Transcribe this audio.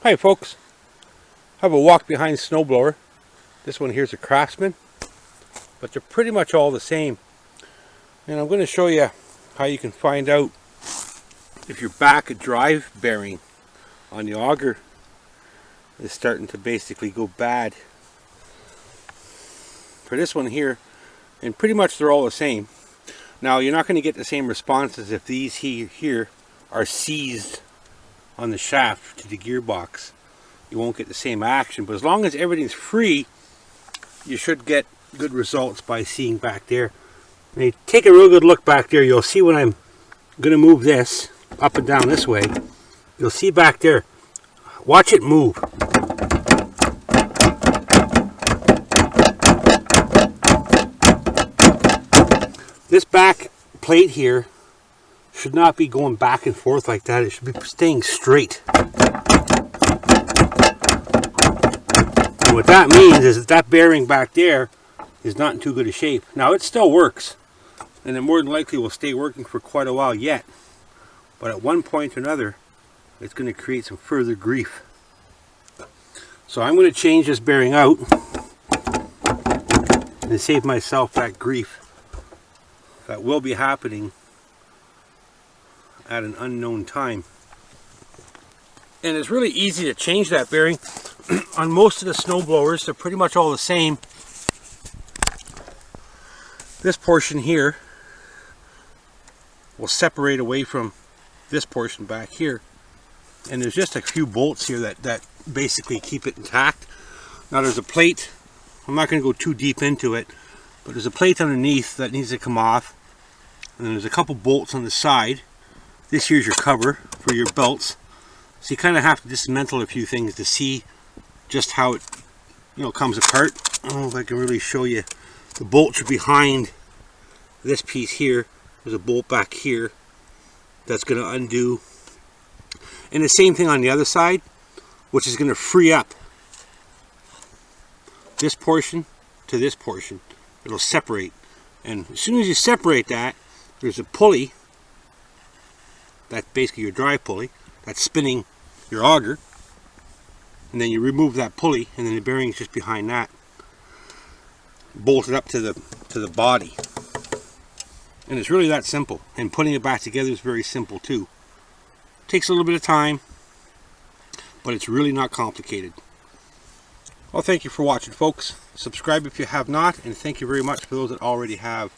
Hi folks, I have a walk behind snowblower. This one here is a Craftsman, but they're pretty much all the same. And I'm going to show you how you can find out if your back drive bearing on the auger is starting to basically go bad. For this one here, and pretty much they're all the same. Now you're not going to get the same responses if these here are seized on the shaft to the gearbox. You won't get the same action, but as long as everything's free, you should get good results by seeing back there. When you take a real good look back there, you'll see when I'm going to move this up and down this way, you'll see back there, watch it move. This back plate here should not be going back and forth like that. It should be staying straight. And what that means is that bearing back there is not in too good a shape. Now it still works, and it more than likely will stay working for quite a while yet. But at one point or another, it's going to create some further grief. So I'm going to change this bearing out and save myself that grief that will be happening at an unknown time. And it's really easy to change that bearing. On most of the snow blowers, they're pretty much all the same. This portion here will separate away from this portion back here, and there's just a few bolts here that basically keep it intact. Now there's a plate, I'm not going to go too deep into it, but there's a plate underneath that needs to come off, and then there's a couple bolts on the side. This here's your cover for your belts, so you kind of have to dismantle a few things to see just how it comes apart. I don't know if I can really show you. The bolts are behind this piece here. There's a bolt back here that's going to undo, and the same thing on the other side, which is going to free up this portion to this portion. It'll separate, and as soon as you separate that, there's a pulley. That's basically your drive pulley that's spinning your auger, and then you remove that pulley, and then the bearing is just behind that, bolted up to the body. And it's really that simple, and putting it back together is very simple too. Takes a little bit of time, but it's really not complicated. Well, thank you for watching, folks. Subscribe if you have not, and thank you very much for those that already have.